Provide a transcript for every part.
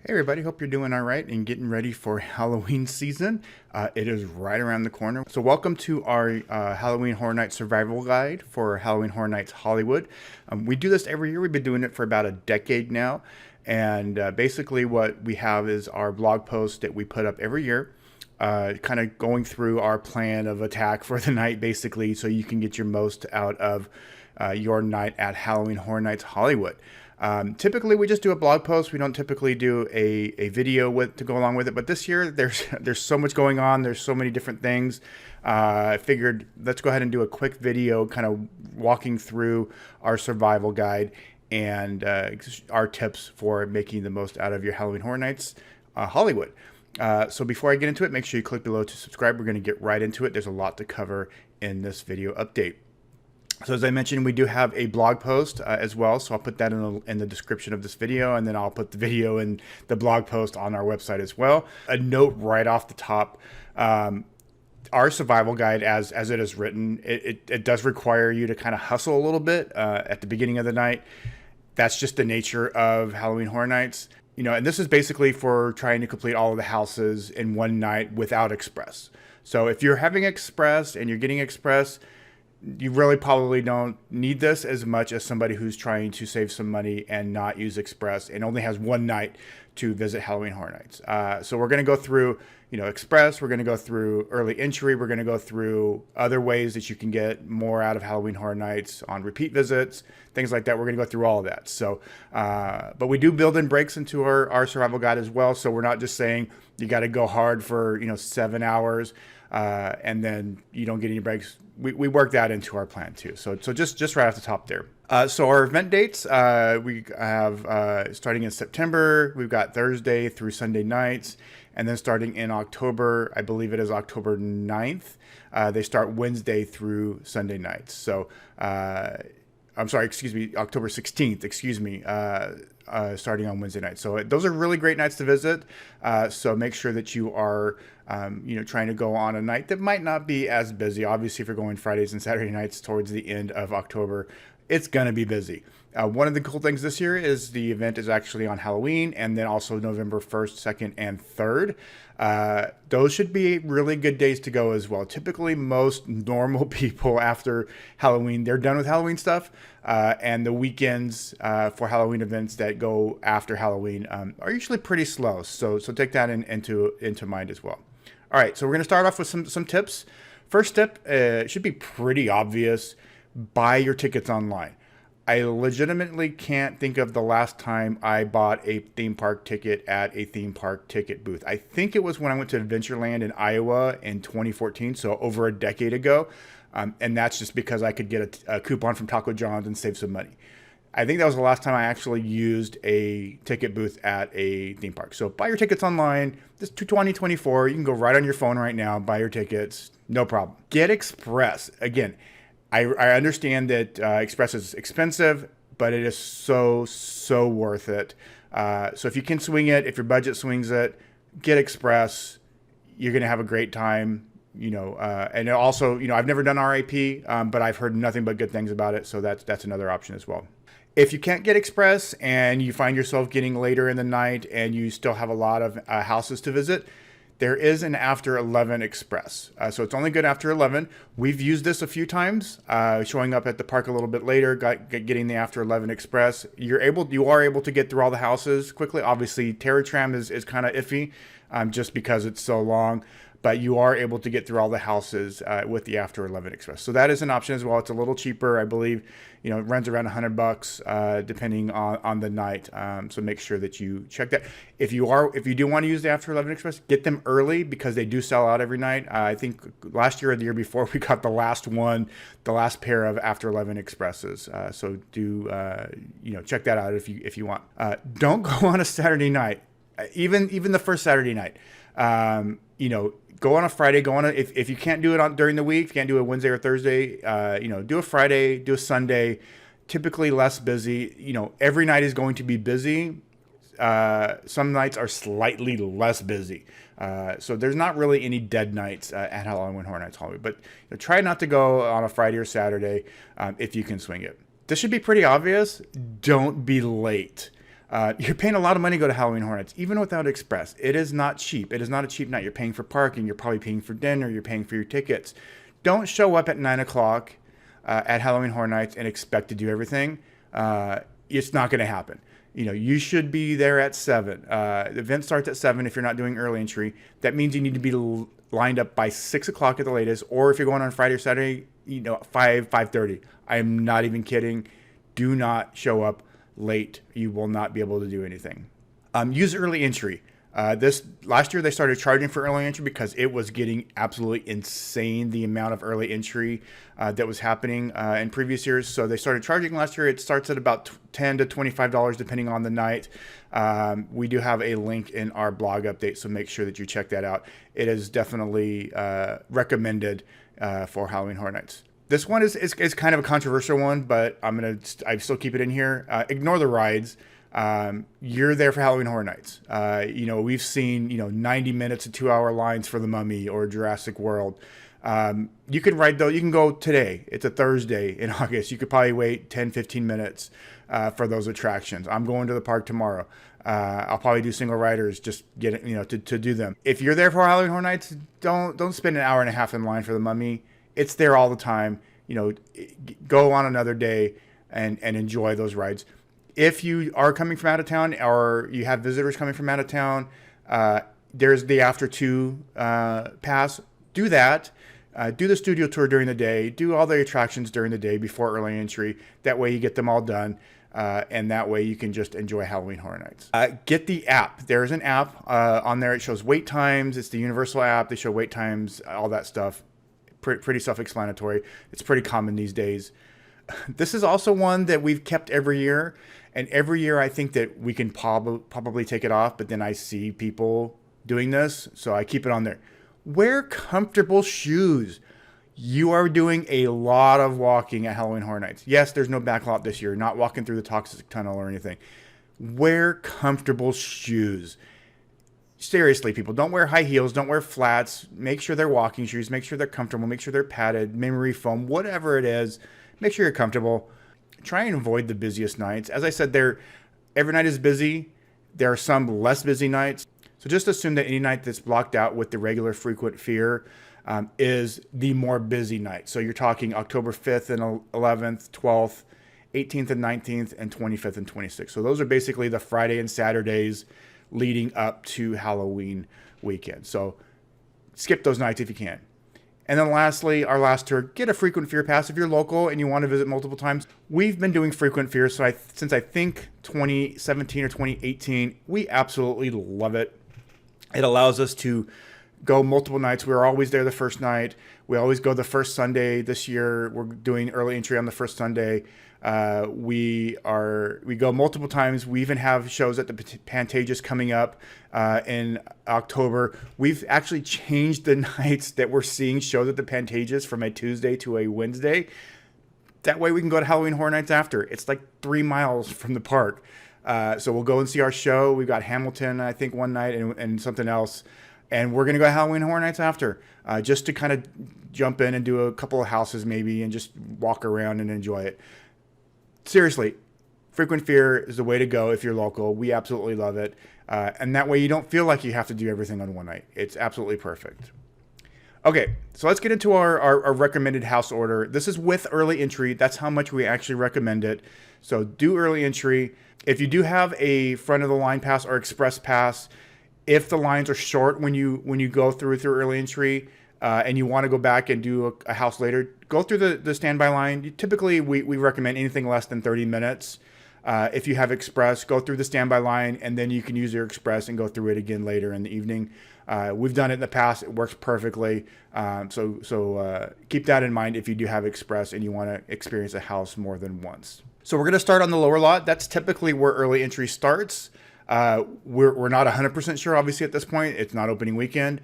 Hey everybody, hope you're doing all right and getting ready for Halloween season. It is right around the corner. So welcome to our Halloween Horror Nights Survival Guide for Halloween Horror Nights Hollywood. We do this every year. We've been doing it for about a decade now. And basically what we have is our blog post that we put up every year, kind of going through our plan of attack for the night, basically, so you can get your most out of your night at Halloween Horror Nights Hollywood. Typically, we just do a blog post. We don't typically do a video to go along with it. But this year, there's so much going on. There's so many different things. I figured let's go ahead and do a quick video, kind of walking through our survival guide and our tips for making the most out of your Halloween Horror Nights Hollywood. So before I get into it, make sure you click below to subscribe. We're going to get right into it. There's a lot to cover in this video update. So as I mentioned, we do have a blog post as well. So I'll put that in the description of this video, and then I'll put the video and the blog post on our website as well. A note right off the top, our survival guide, as it is written, it does require you to kind of hustle a little bit at the beginning of the night. That's just the nature of Halloween Horror Nights. You know, and this is basically for trying to complete all of the houses in one night without Express. So if you're having Express and you're getting Express, you really probably don't need this as much as somebody who's trying to save some money and not use Express and only has one night to visit Halloween Horror Nights. So we're going to go through, Express. We're going to go through early entry. We're going to go through other ways that you can get more out of Halloween Horror Nights on repeat visits, things like that. We're going to go through all of that. So, but we do build in breaks into our survival guide as well. So we're not just saying you got to go hard for, 7 hours and then you don't get any breaks. We work that into our plan too. So just right off the top there. So our event dates, we have starting in September, we've got Thursday through Sunday nights. And then starting in October, I believe it is October 9th, they start Wednesday through Sunday nights. So I'm sorry, excuse me, October 16th, starting on Wednesday night. So those are really great nights to visit. So make sure that you are, trying to go on a night that might not be as busy. Obviously, if you're going Fridays and Saturday nights towards the end of October, it's going to be busy. One of the cool things this year is the event is actually on Halloween and then also November 1st, 2nd, and 3rd. Those should be really good days to go as well. Typically, most normal people after Halloween, they're done with Halloween stuff. And the weekends for Halloween events that go after Halloween are usually pretty slow. So take that into mind as well. All right, so we're going to start off with some tips. First tip should be pretty obvious. Buy your tickets online. I legitimately can't think of the last time I bought a theme park ticket at a theme park ticket booth. I think it was when I went to Adventureland in Iowa in 2014, so over a decade ago. And that's just because I could get a coupon from Taco John's and save some money. I think that was the last time I actually used a ticket booth at a theme park. So buy your tickets online. This 2024, you can go right on your phone right now, buy your tickets, no problem. Get Express. Again, I understand that Express is expensive, but it is so worth it. So if you can swing it, if your budget swings it, get Express. You're going to have a great time. And also, I've never done RAP, but I've heard nothing but good things about it. So that's another option as well. If you can't get Express and you find yourself getting later in the night and you still have a lot of houses to visit, there is an after 11 Express. So it's only good after 11. We've used this a few times, showing up at the park a little bit later, getting the after 11 Express. You are able to get through all the houses quickly. Obviously, Tram is kind of iffy just because it's so long. But you are able to get through all the houses with the after 11 Express. So that is an option as well. It's a little cheaper, I believe. It runs around $100 depending on the night. So make sure that you check that. If you do want to use the after 11 Express, get them early because they do sell out every night. I think last year or the year before we got the last pair of after 11 Expresses. So do check that out if you want. Don't go on a Saturday night, even the first Saturday night. Go on a Friday, if you can't do it during the week, if you can't do it Wednesday or Thursday, do a Friday, do a Sunday, typically less busy. Every night is going to be busy. Some nights are slightly less busy. So there's not really any dead nights at Halloween Horror Nights Hollywood, but try not to go on a Friday or Saturday if you can swing it. This should be pretty obvious. Don't be late. You're paying a lot of money to go to Halloween Horror Nights, even without Express. It is not cheap. It is not a cheap night. You're paying for parking. You're probably paying for dinner. You're paying for your tickets. Don't show up at 9 o'clock at Halloween Horror Nights and expect to do everything. It's not going to happen. You should be there at 7. The event starts at 7 if you're not doing early entry. That means you need to be lined up by 6 o'clock at the latest, or if you're going on Friday or Saturday, 5:30. I am not even kidding. Do not show up late. You will not be able to do anything. Use early entry. This last year they started charging for early entry because it was getting absolutely insane, the amount of early entry that was happening in previous years. So they started charging last year. It starts at about $10 to $25 depending on the night. We do have a link in our blog update, so make sure that you check that out. It is definitely recommended for Halloween Horror Nights. This one is kind of a controversial one, but I still keep it in here. Ignore the rides. You're there for Halloween Horror Nights. We've seen 90 minutes to 2-hour lines for The Mummy or Jurassic World. You can ride though. You can go today. It's a Thursday in August. You could probably wait 10-15 minutes for those attractions. I'm going to the park tomorrow. I'll probably do single riders, just get it, to do them. If you're there for Halloween Horror Nights, don't spend an hour and a half in line for The Mummy. It's there all the time. Go on another day and enjoy those rides. If you are coming from out of town or you have visitors coming from out of town, there's the after 2 pass. Do that. Do the studio tour during the day. Do all the attractions during the day before early entry. That way you get them all done. And that way you can just enjoy Halloween Horror Nights. Get the app. There's an app on there. It shows wait times. It's the Universal app. They show wait times, all that stuff. Pretty self-explanatory. It's pretty common these days. This is also one that we've kept every year. And every year I think that we can probably take it off, but then I see people doing this, so I keep it on there. Wear comfortable shoes. You are doing a lot of walking at Halloween Horror Nights. Yes, there's no backlot this year. Not walking through the toxic tunnel or anything. Wear comfortable shoes. Seriously, people, don't wear high heels. Don't wear flats. Make sure they're walking shoes. Make sure they're comfortable. Make sure they're padded, memory foam, whatever it is. Make sure you're comfortable. Try and avoid the busiest nights. As I said, every night is busy. There are some less busy nights. So just assume that any night that's blocked out with the regular frequent fear is the more busy night. So you're talking October 5th and 11th, 12th, 18th and 19th, and 25th and 26th. So those are basically the Friday and Saturdays leading up to Halloween weekend. So skip those nights if you can. And then lastly, our last tour, get a frequent fear pass if you're local and you want to visit multiple times. We've been doing frequent fear since I think 2017 or 2018. We absolutely love it. It allows us to go multiple nights. We're always there the first night. We always go the first Sunday. This year, we're doing early entry on the first Sunday. We go multiple times. We even have shows at the Pantages coming up in October. We've actually changed the nights that we're seeing shows at the Pantages from a Tuesday to a Wednesday. That way we can go to Halloween Horror Nights after. It's like 3 miles from the park. So we'll go and see our show. We've got Hamilton, I think, one night and something else. And we're going to go to Halloween Horror Nights after, just to kind of jump in and do a couple of houses maybe and just walk around and enjoy it. Seriously, frequent fear is the way to go if you're local. We absolutely love it. And that way you don't feel like you have to do everything on one night. It's absolutely perfect. Okay, so let's get into our recommended house order. This is with early entry. That's how much we actually recommend it. So do early entry. If you do have a front of the line pass or express pass, if the lines are short when you go through early entry and you want to go back and do a house later, go through the standby line. Typically, we recommend anything less than 30 minutes. If you have express, go through the standby line, and then you can use your express and go through it again later in the evening. We've done it in the past. It works perfectly. So keep that in mind if you do have express and you want to experience a house more than once. So we're going to start on the lower lot. That's typically where early entry starts. We're not 100% sure, obviously, at this point. It's not opening weekend.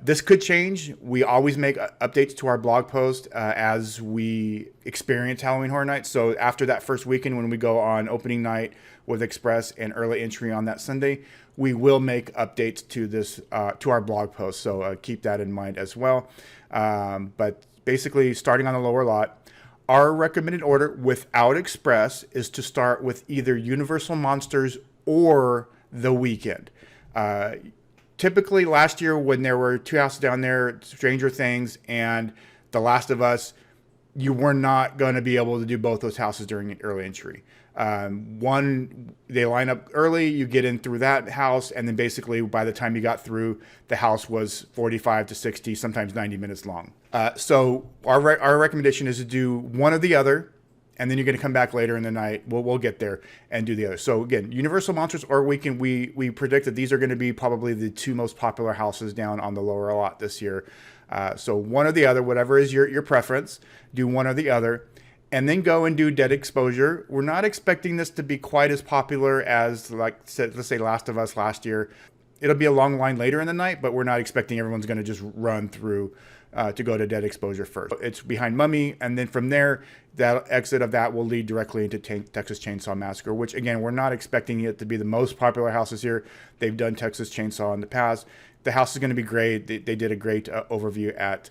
This could change. We always make updates to our blog post as we experience Halloween Horror Nights. So after that first weekend, when we go on opening night with Express and early entry on that Sunday, we will make updates to this to our blog post. So keep that in mind as well. But basically, starting on the lower lot, our recommended order without Express is to start with either Universal Monsters or the weekend. Typically last year when there were two houses down there, Stranger Things and The Last of Us, you were not going to be able to do both those houses during early entry. One, they line up early, you get in through that house, and then basically by the time you got through, the house was 45 to 60, sometimes 90 minutes long. So our recommendation is to do one or the other, and then you're going to come back later in the night. We'll get there and do the other. So again, Universal Monsters or Weekend, we predict that these are going to be probably the two most popular houses down on the lower lot this year. So one or the other, whatever is your preference, do one or the other, and then go and do Dead Exposure. We're not expecting this to be quite as popular as, like, let's say Last of Us last year. It'll be a long line later in the night, but we're not expecting everyone's going to just run through to go to Dead Exposure first. It's behind Mummy, and then from there, that exit of that will lead directly into Texas Chainsaw Massacre, which, again, we're not expecting it to be the most popular houses here. They've done Texas Chainsaw in the past. The house is going to be great. They did a great overview at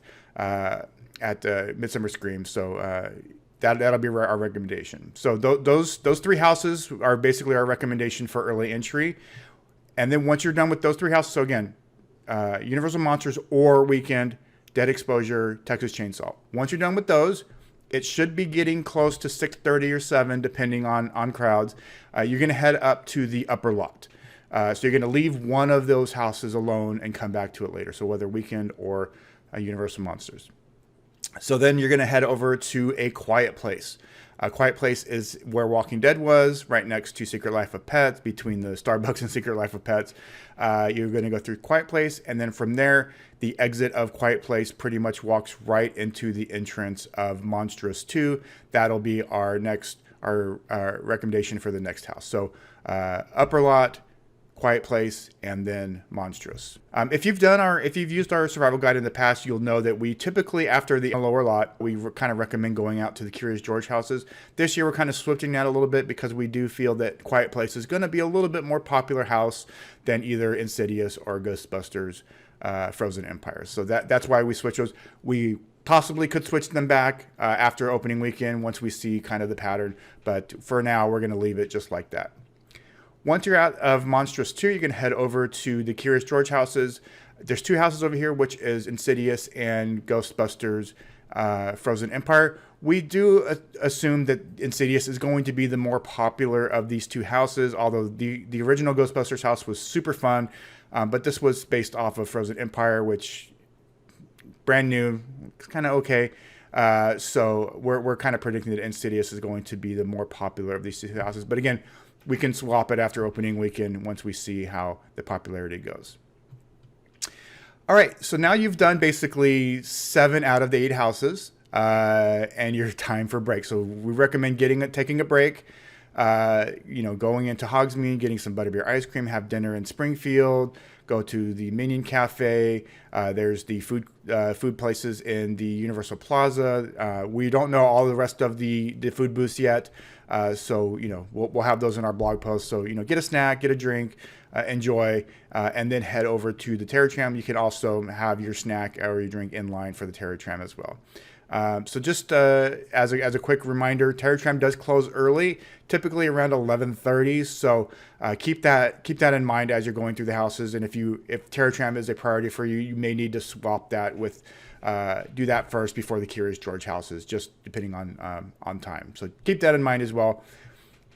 Midsummer Scream, so that'll be our recommendation. So those three houses are basically our recommendation for early entry. And then once you're done with those three houses, so again, Universal Monsters or Weekend, Dead Exposure, Texas Chainsaw. Once you're done with those, it should be getting close to 6:30 or 7, depending on crowds. You're going to head up to the upper lot. So you're going to leave one of those houses alone and come back to it later. So whether Weekend or Universal Monsters. So then you're going to head over to A Quiet Place. A Quiet Place is where Walking Dead was, right next to Secret Life of Pets, between the Starbucks and Secret Life of Pets. You're going to go through Quiet Place, and then from there, the exit of Quiet Place pretty much walks right into the entrance of Monstrous 2. That'll be our recommendation for the next house. So upper lot, Quiet Place, and then Monstrous. If you've used our survival guide in the past, you'll know that we typically, after the lower lot, we kind of recommend going out to the Curious George houses. This year, we're kind of switching that a little bit because we do feel that Quiet Place is going to be a little bit more popular house than either Insidious or Ghostbusters Frozen Empire. So that's why we switch those. We possibly could switch them back after opening weekend once we see kind of the pattern. But for now, we're going to leave it just like that. Once you're out of Monstrous 2, you can head over to the Curious George houses. There's two houses over here, which is Insidious and Ghostbusters Frozen Empire. We do assume that Insidious is going to be the more popular of these two houses, although the original Ghostbusters house was super fun, but this was based off of Frozen Empire, which brand new, it's kind of okay. So we're kind of predicting that Insidious is going to be the more popular of these two houses. But again, we can swap it after opening weekend once we see how the popularity goes. All right, so now you've done basically 7 out of the 8 houses, and you're time for break. So we recommend taking a break, going into Hogsmeade, getting some butterbeer ice cream, have dinner in Springfield, go to the Minion Cafe. There's the food places in the Universal Plaza. We don't know all the rest of the food booths yet. So we'll have those in our blog post. So, get a snack, get a drink, enjoy, and then head over to the Terror Tram. You can also have your snack or your drink in line for the Terror Tram as well. So just as a quick reminder, Terror Tram does close early, typically around 11:30. So keep that in mind as you're going through the houses. And if Terror Tram is a priority for you, you may need to swap that with do that first before the Curious George houses, just depending on time. So keep that in mind as well.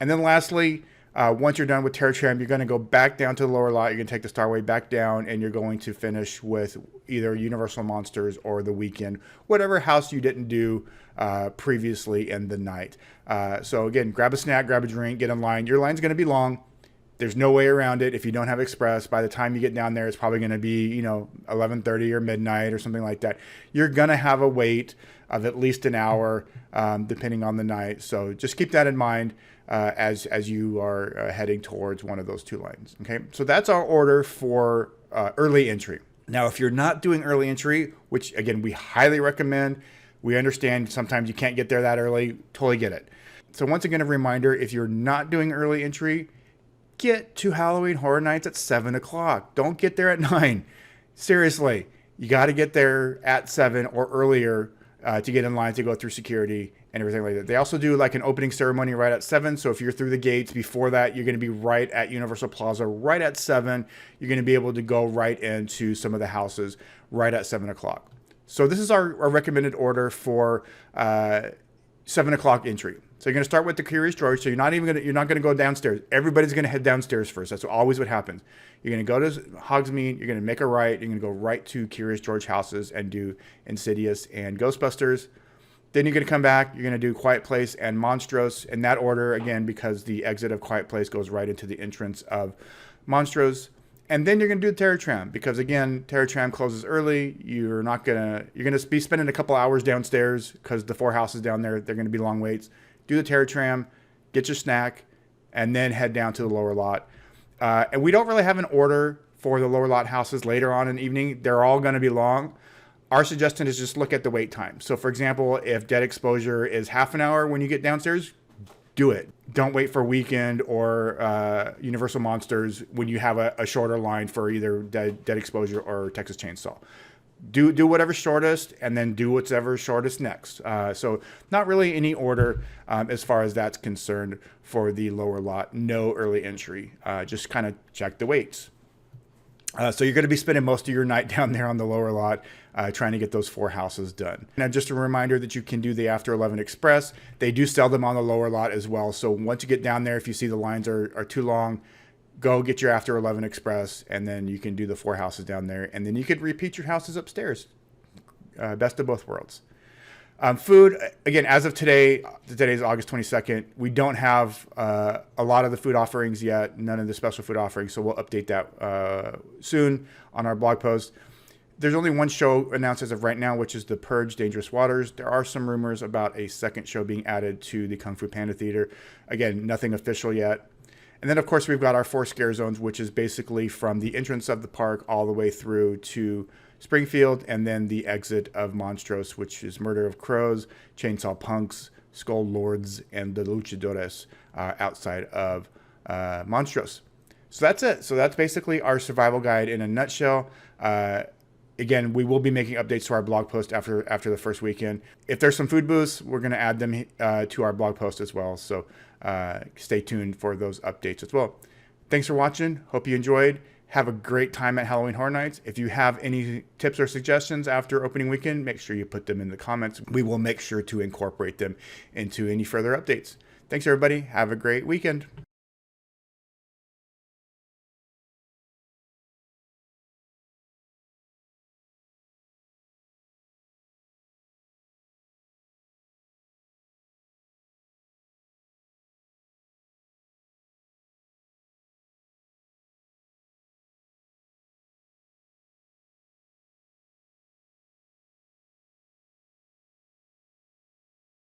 And then lastly, once you're done with Terror Tram, you're going to go back down to the lower lot. You're going to take the Starway back down, and you're going to finish with either Universal Monsters or the Weekend, whatever house you didn't do previously in the night. So again, grab a snack, grab a drink, get in line. Your line's going to be long. There's no way around it. If you don't have Express, by the time you get down there, it's probably going to be 11:30 or midnight or something like that. You're going to have a wait of at least an hour, depending on the night. So just keep that in mind as you are heading towards one of those two lines. Okay, so that's our order for early entry. Now, if you're not doing early entry, which again we highly recommend, we understand sometimes you can't get there that early. Totally get it. So once again, a reminder: if you're not doing early entry, get to Halloween Horror Nights at 7 o'clock. Don't get there at 9. Seriously, you got to get there at 7 or earlier to get in line to go through security and everything like that. They also do like an opening ceremony right at 7. So if you're through the gates before that, you're going to be right at Universal Plaza right at 7. You're going to be able to go right into some of the houses right at 7 o'clock. So this is our recommended order for 7 o'clock entry. So you're going to start with the Curious George. So you're not going to go downstairs. Everybody's going to head downstairs first. That's always what happens. You're going to go to Hogsmeade. You're going to make a right. You're going to go right to Curious George houses and do Insidious and Ghostbusters. Then you're going to come back. You're going to do Quiet Place and Monstrose in that order again, because the exit of Quiet Place goes right into the entrance of Monstrose. And then you're going to do the Terror Tram, because again, Terror Tram closes early. You're going to be spending a couple hours downstairs because the 4 houses down there, they're going to be long waits. Do the Terror Tram, get your snack, and then head down to the lower lot. And we don't really have an order for the lower lot houses later on in the evening. They're all going to be long. Our suggestion is just look at the wait time. So for example, if Dead Exposure is half an hour when you get downstairs, do it. Don't wait for Weekend or Universal Monsters when you have a shorter line for either Dead Exposure or Texas Chainsaw. Do whatever's shortest, and then do whatever's shortest next. So not really any order as far as that's concerned for the lower lot. No early entry. Just kind of check the waits. So you're going to be spending most of your night down there on the lower lot trying to get those 4 houses done. Now, just a reminder that you can do the After 11 Express. They do sell them on the lower lot as well. So once you get down there, if you see the lines are too long, go get your After 11 Express, and then you can do the 4 houses down there. And then you could repeat your houses upstairs. Best of both worlds. Food, again, as of today is August 22nd. We don't have a lot of the food offerings yet, none of the special food offerings, so we'll update that soon on our blog post. There's only one show announced as of right now, which is The Purge: Dangerous Waters. There are some rumors about a second show being added to the Kung Fu Panda Theater. Again, nothing official yet. And then, of course, we've got our 4 scare zones, which is basically from the entrance of the park all the way through to Springfield, and then the exit of Monstrose, which is Murder of Crows, Chainsaw Punks, Skull Lords, and the Luchadores outside of Monstrose. So that's it. So that's basically our survival guide in a nutshell. Again, we will be making updates to our blog post after the first weekend. If there's some food booths, we're going to add them to our blog post as well. So stay tuned for those updates as well. Thanks for watching. Hope you enjoyed. Have a great time at Halloween Horror Nights. If you have any tips or suggestions after opening weekend, make sure you put them in the comments. We will make sure to incorporate them into any further updates. Thanks, everybody. Have a great weekend.